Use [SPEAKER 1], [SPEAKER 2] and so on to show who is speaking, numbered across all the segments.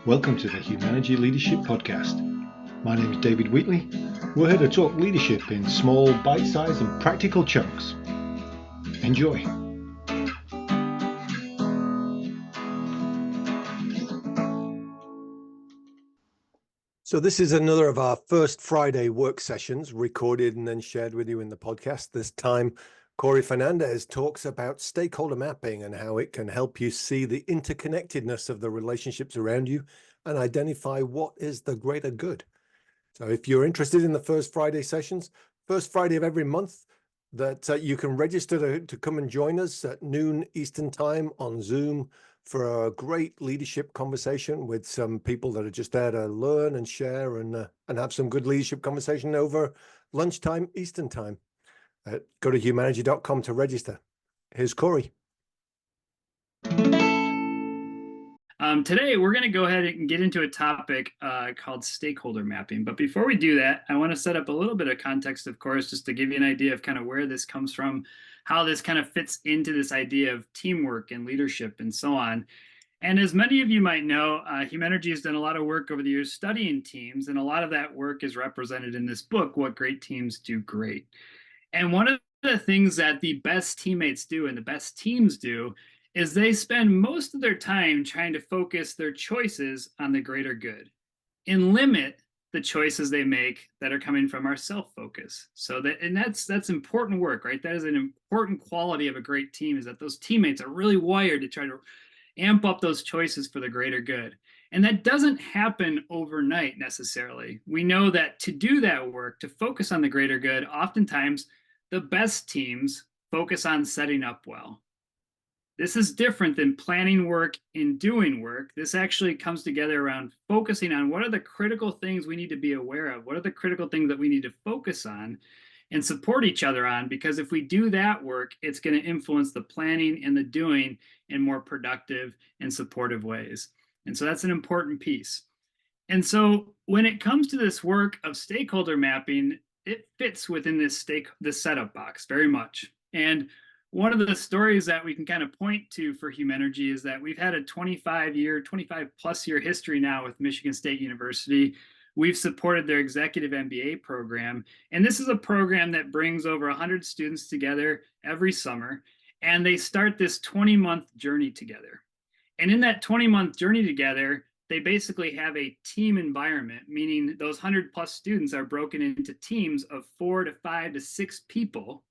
[SPEAKER 1] Welcome to the Humanergy Leadership Podcast. My name is David Wheatley. We're here to talk leadership in small, bite-sized and practical chunks. Enjoy.
[SPEAKER 2] So this is another of our first Friday work sessions, recorded and then shared with you in the podcast. This time, Corey Fernandez talks about stakeholder mapping and how it can help you see the interconnectedness of the relationships around you and identify what is the greater good. So if you're interested in the first Friday sessions, first Friday of every month, that you can register to come and join us at noon Eastern time on Zoom for a great leadership conversation with some people that are just there to learn and share and have some good leadership conversation over lunchtime Eastern time. Go to humanergy.com to register. Here's Corey.
[SPEAKER 3] Today, we're going to go ahead and get into a topic called stakeholder mapping. But before we do that, I want to set up a little bit of context, of course, just to give you an idea of kind of where this comes from, how this kind of fits into this idea of teamwork and leadership and so on. And as many of you might know, Humanergy has done a lot of work over the years studying teams, and a lot of that work is represented in this book, What Great Teams Do Great. And one of the things that the best teammates do and the best teams do is they spend most of their time trying to focus their choices on the greater good and limit the choices they make that are coming from our self-focus. That's important work, right? That is an important quality of a great team, is that those teammates are really wired to try to amp up those choices for the greater good. And that doesn't happen overnight necessarily. We know that to do that work, to focus on the greater good, oftentimes the best teams focus on setting up well. This is different than planning work and doing work. This actually comes together around focusing on what are the critical things we need to be aware of, what are the critical things that we need to focus on and support each other on, because if we do that work, it's going to influence the planning and the doing in more productive and supportive ways. And so that's an important piece. And so when it comes to this work of stakeholder mapping, it fits within this setup box very much. And one of the stories that we can kind of point to for Humanergy is that we've had a 25 plus year history now with Michigan State University. We've supported their executive MBA program. And this is a program that brings over 100 students together every summer. And they start this 20-month journey together. And in that 20-month journey together, they basically have a team environment, meaning those 100 plus students are broken into teams of 4 to 5 to 6 people.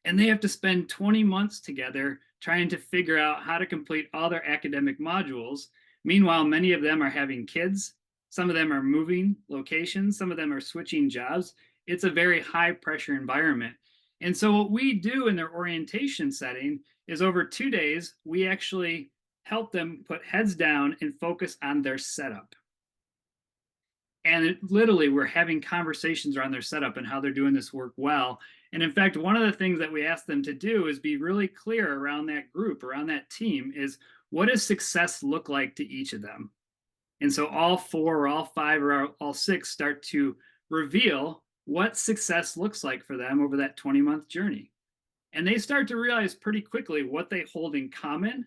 [SPEAKER 3] And they have to spend 20 months together trying to figure out how to complete all their academic modules. Meanwhile, many of them are having kids. Some of them are moving locations. Some of them are switching jobs. It's a very high pressure environment. And so what we do in their orientation setting is over 2 days, we actually help them put heads down and focus on their setup. And literally, we're having conversations around their setup and how they're doing this work well. And in fact, one of the things that we ask them to do is be really clear around that group, around that team, is what does success look like to each of them? And so all 4 or all 5 or all 6 start to reveal what success looks like for them over that 20-month journey. And they start to realize pretty quickly what they hold in common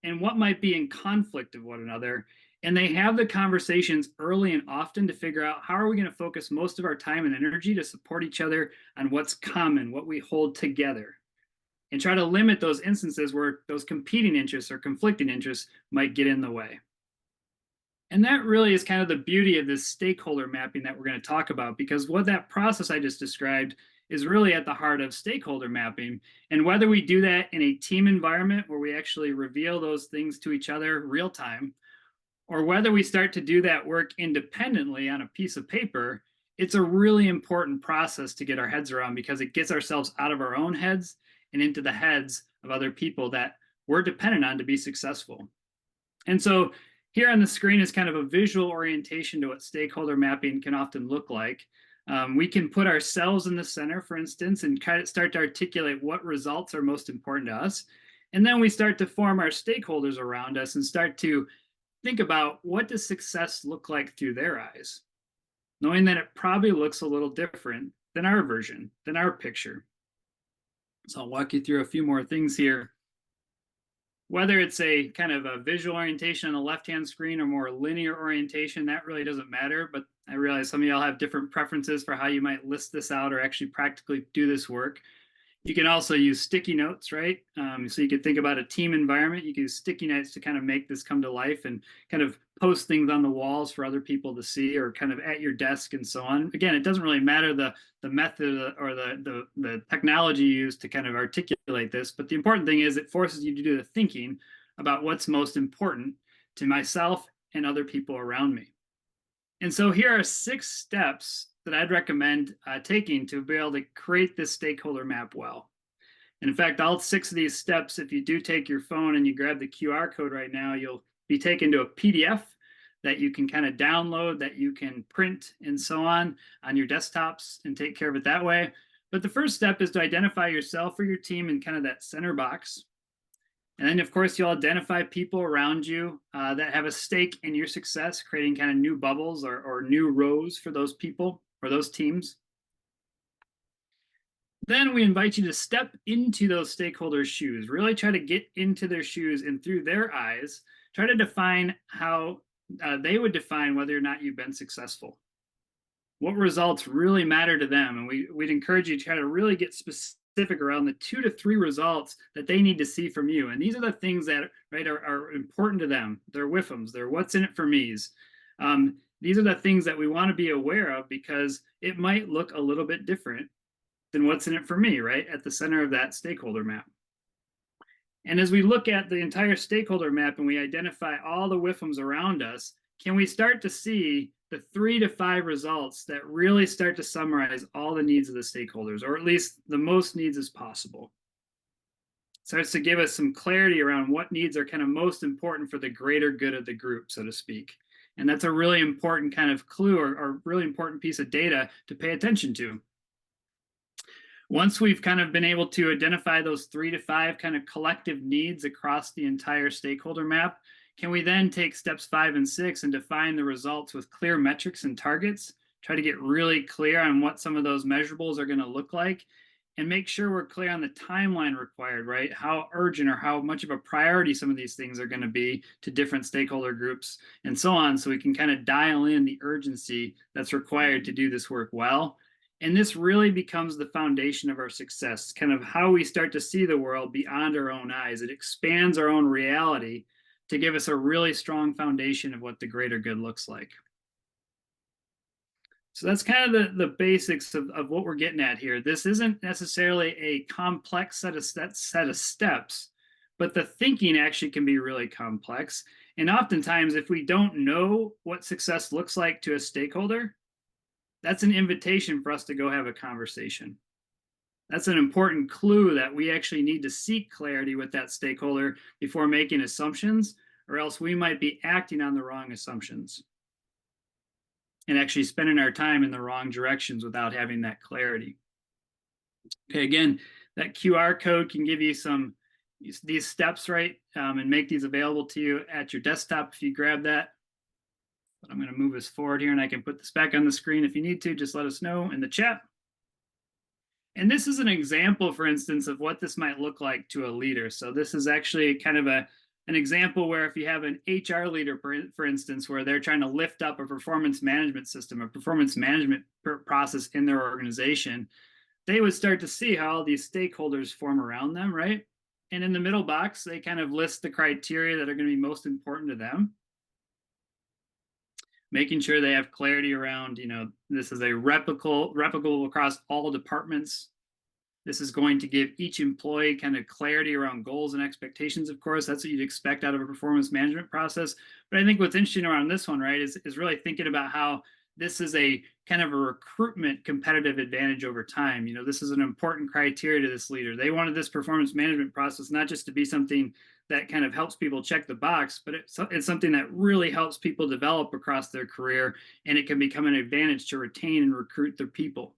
[SPEAKER 3] and what might be in conflict of one another. And they have the conversations early and often to figure out how are we going to focus most of our time and energy to support each other on what's common, what we hold together, and try to limit those instances where those competing interests or conflicting interests might get in the way. And that really is kind of the beauty of this stakeholder mapping that we're going to talk about, because what that process I just described is really at the heart of stakeholder mapping. And whether we do that in a team environment where we actually reveal those things to each other real time, or whether we start to do that work independently on a piece of paper, it's a really important process to get our heads around, because it gets ourselves out of our own heads and into the heads of other people that we're dependent on to be successful. And so here on the screen is kind of a visual orientation to what stakeholder mapping can often look like. We can put ourselves in the center, for instance, and kind of start to articulate what results are most important to us. And then we start to form our stakeholders around us and start to think about what does success look like through their eyes, knowing that it probably looks a little different than our version, than our picture. So I'll walk you through a few more things here. whether it's a kind of a visual orientation on the left-hand screen or more linear orientation, that really doesn't matter. But I realize some of y'all have different preferences for how you might list this out or actually practically do this work. You can also use sticky notes, right? So you could think about a team environment. You can use sticky notes to kind of make this come to life and kind of post things on the walls for other people to see, or kind of at your desk and so on. Again, it doesn't really matter the method or the technology used to kind of articulate this, but the important thing is it forces you to do the thinking about what's most important to myself and other people around me. And so here are 6 steps that I'd recommend taking to be able to create this stakeholder map well. And in fact, all 6 of these steps, if you do take your phone and you grab the QR code right now, you'll be taken to a PDF that you can kind of download, that you can print and so on your desktops and take care of it that way. But the first step is to identify yourself or your team in kind of that center box. And then, of course, you'll identify people around you that have a stake in your success, creating kind of new bubbles or new rows for those people or those teams. Then we invite you to step into those stakeholders' shoes, really try to get into their shoes and through their eyes, try to define how they would define whether or not you've been successful. What results really matter to them? And we'd encourage you to try to really get specific around the 2 to 3 results that they need to see from you. And these are the things that are important to them. They're WIFMs, they're what's in it for me's. These are the things that we want to be aware of, because it might look a little bit different than what's in it for me, right? At the center of that stakeholder map. And as we look at the entire stakeholder map and we identify all the WIFMs around us, can we start to see the 3 to 5 results that really start to summarize all the needs of the stakeholders, or at least the most needs as possible? It starts to give us some clarity around what needs are kind of most important for the greater good of the group, so to speak. And that's a really important kind of clue or really important piece of data to pay attention to. Once we've kind of been able to identify those 3 to 5 kind of collective needs across the entire stakeholder map, can we then take steps 5 and 6 and define the results with clear metrics and targets, try to get really clear on what some of those measurables are going to look like, and make sure we're clear on the timeline required, right? How urgent or how much of a priority some of these things are going to be to different stakeholder groups and so on, so we can kind of dial in the urgency that's required to do this work well. And this really becomes the foundation of our success, kind of how we start to see the world beyond our own eyes. It expands our own reality to give us a really strong foundation of what the greater good looks like. So that's kind of the basics of what we're getting at here. This isn't necessarily a complex set of steps, but the thinking actually can be really complex. And oftentimes, if we don't know what success looks like to a stakeholder, that's an invitation for us to go have a conversation. That's an important clue that we actually need to seek clarity with that stakeholder before making assumptions, or else we might be acting on the wrong assumptions and actually spending our time in the wrong directions without having that clarity. Okay, again, that QR code can give you these steps, right? And make these available to you at your desktop if you grab that. But I'm going to move us forward here, and I can put this back on the screen if you need to. Just let us know in the chat. And this is an example, for instance, of what this might look like to a leader. So this is actually kind of an example where if you have an HR leader, for instance, where they're trying to lift up a performance management system, a performance management process in their organization, they would start to see how all these stakeholders form around them, right? And in the middle box, they kind of list the criteria that are going to be most important to them, making sure they have clarity around, this is a replicable across all departments. This is going to give each employee kind of clarity around goals and expectations. Of course, that's what you'd expect out of a performance management process. But I think what's interesting around this one, right, is really thinking about how this is a kind of a recruitment competitive advantage over time. This is an important criteria to this leader. They wanted this performance management process not just to be something that kind of helps people check the box, but it's something that really helps people develop across their career, and it can become an advantage to retain and recruit their people.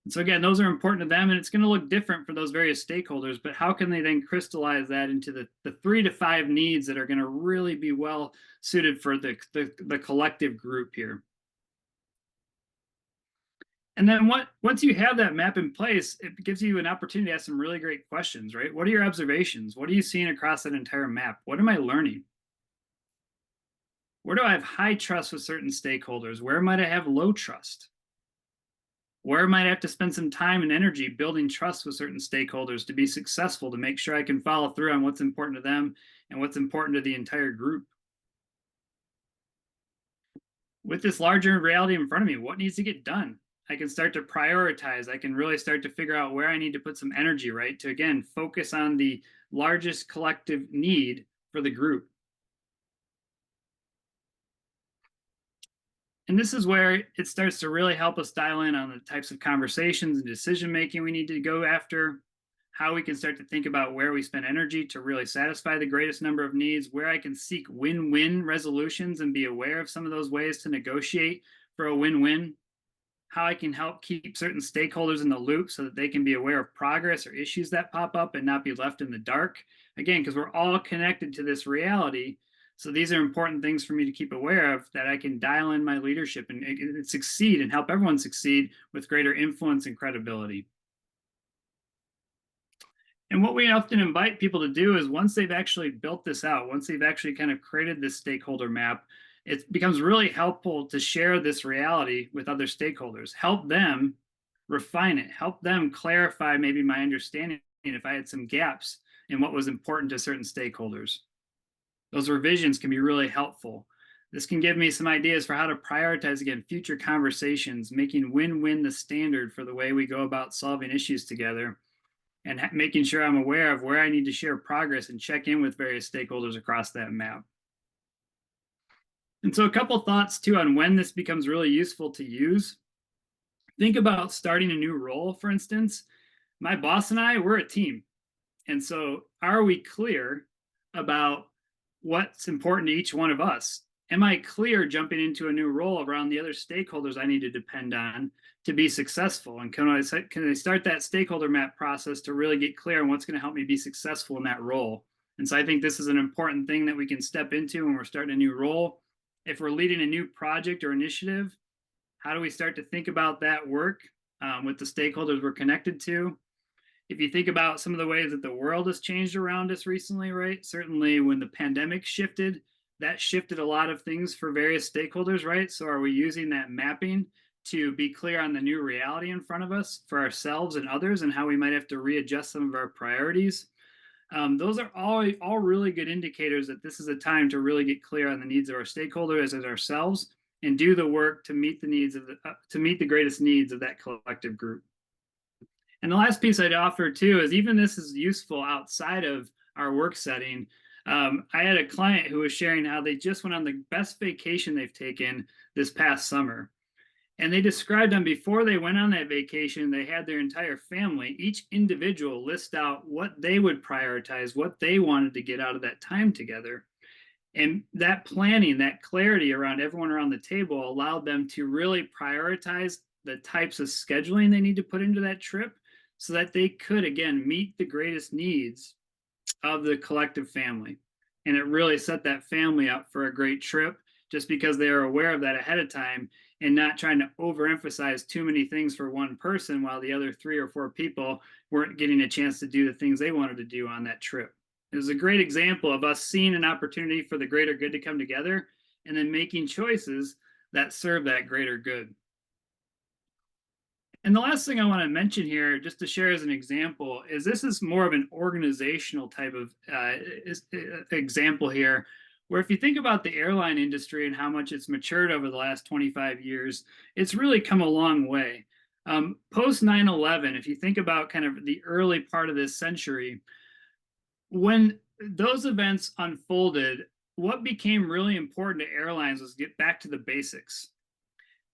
[SPEAKER 3] And so again, those are important to them, and it's going to look different for those various stakeholders, but how can they then crystallize that into the 3 to 5 needs that are going to really be well suited for the collective group here? And then once you have that map in place, it gives you an opportunity to ask some really great questions, right? What are your observations? What are you seeing across that entire map? What am I learning? Where do I have high trust with certain stakeholders? Where might I have low trust? Where might I have to spend some time and energy building trust with certain stakeholders to be successful, to make sure I can follow through on what's important to them and what's important to the entire group? With this larger reality in front of me, what needs to get done? I can start to prioritize. I can really start to figure out where I need to put some energy, right? To again, focus on the largest collective need for the group. And this is where it starts to really help us dial in on the types of conversations and decision making we need to go after, how we can start to think about where we spend energy to really satisfy the greatest number of needs, where I can seek win-win resolutions and be aware of some of those ways to negotiate for a win-win, how I can help keep certain stakeholders in the loop so that they can be aware of progress or issues that pop up and not be left in the dark. Again, because we're all connected to this reality. So these are important things for me to keep aware of, that I can dial in my leadership and succeed and help everyone succeed with greater influence and credibility. And what we often invite people to do is, once they've actually built this out, once they've actually kind of created this stakeholder map, it becomes really helpful to share this reality with other stakeholders, help them refine it, help them clarify maybe my understanding if I had some gaps in what was important to certain stakeholders. Those revisions can be really helpful. This can give me some ideas for how to prioritize, again, future conversations, making win-win the standard for the way we go about solving issues together, and making sure I'm aware of where I need to share progress and check in with various stakeholders across that map. And so a couple thoughts too on when this becomes really useful to use. Think about starting a new role, for instance. My boss and I, we're a team. And so are we clear about what's important to each one of us? Am I clear jumping into a new role around the other stakeholders I need to depend on to be successful? And can I start that stakeholder map process to really get clear on what's going to help me be successful in that role? And so I think this is an important thing that we can step into when we're starting a new role. If we're leading a new project or initiative, how do we start to think about that work with the stakeholders we're connected to? If you think about some of the ways that the world has changed around us recently, right? Certainly when the pandemic shifted, that shifted a lot of things for various stakeholders, right? So are we using that mapping to be clear on the new reality in front of us for ourselves and others, and how we might have to readjust some of our priorities? Those are all really good indicators that this is a time to really get clear on the needs of our stakeholders as ourselves, and do the work to meet the needs of to meet the greatest needs of that collective group. And the last piece I'd offer too is, even this is useful outside of our work setting. I had a client who was sharing how they just went on the best vacation they've taken this past summer. And they described them before they went on that vacation, they had their entire family, each individual, list out what they would prioritize, what they wanted to get out of that time together. And that planning, that clarity around everyone around the table allowed them to really prioritize the types of scheduling they need to put into that trip, so that they could, again, meet the greatest needs of the collective family. And it really set that family up for a great trip, just because they are aware of that ahead of time, and not trying to overemphasize too many things for one person while the other 3 or 4 people weren't getting a chance to do the things they wanted to do on that trip. It was a great example of us seeing an opportunity for the greater good to come together, and then making choices that serve that greater good. And the last thing I want to mention here, just to share as an example, is this is more of an organizational type of example here, where if you think about the airline industry and how much it's matured over the last 25 years, it's really come a long way. Post 9/11, if you think about kind of the early part of this century, when those events unfolded, what became really important to airlines was get back to the basics.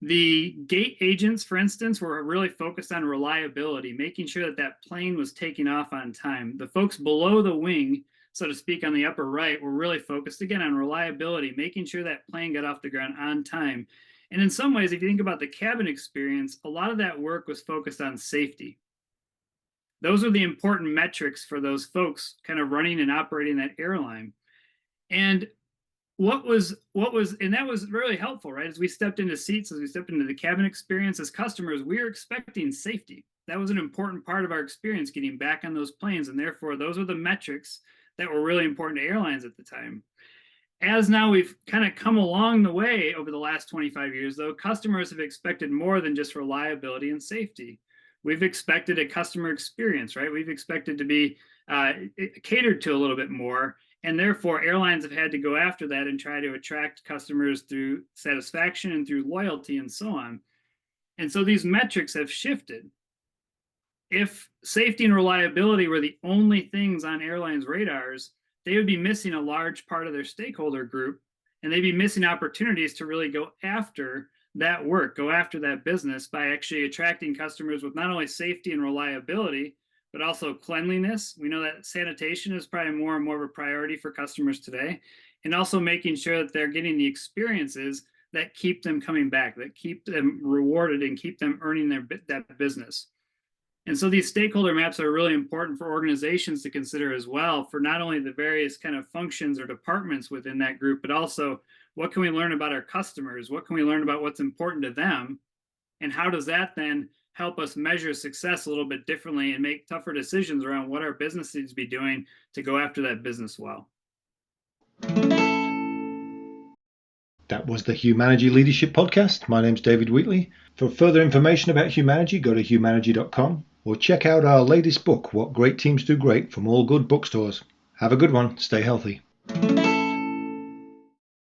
[SPEAKER 3] The gate agents, for instance, were really focused on reliability, making sure that that plane was taking off on time. The folks below the wing, so to speak, on the upper right, were really focused, again, on reliability, making sure that plane got off the ground on time. And in some ways, if you think about the cabin experience, a lot of that work was focused on safety. Those are the important metrics for those folks kind of running and operating that airline. And and that was really helpful, right? As we stepped into seats, as we stepped into the cabin experience as customers, we were expecting safety. That was an important part of our experience getting back on those planes. And therefore, those are the metrics that were really important to airlines at the time. As now we've kind of come along the way over the last 25 years, though, customers have expected more than just reliability and safety. We've expected a customer experience, right? We've expected to be catered to a little bit more. And therefore, airlines have had to go after that and try to attract customers through satisfaction and through loyalty and so on. And so these metrics have shifted. If safety and reliability were the only things on airlines' radars, they would be missing a large part of their stakeholder group, and they'd be missing opportunities to really go after that work, go after that business by actually attracting customers with not only safety and reliability, but also cleanliness. We know that sanitation is probably more and more of a priority for customers today, and also making sure that they're getting the experiences that keep them coming back, that keep them rewarded and keep them earning that business. And so these stakeholder maps are really important for organizations to consider as well, for not only the various kind of functions or departments within that group, but also what can we learn about our customers? What can we learn about what's important to them? And how does that then help us measure success a little bit differently and make tougher decisions around what our business needs to be doing to go after that business well?
[SPEAKER 1] That was the Humanergy Leadership Podcast. My name's David Wheatley. For further information about Humanergy, go to humanergy.com or check out our latest book, What Great Teams Do Great, from all good bookstores. Have a good one. Stay healthy.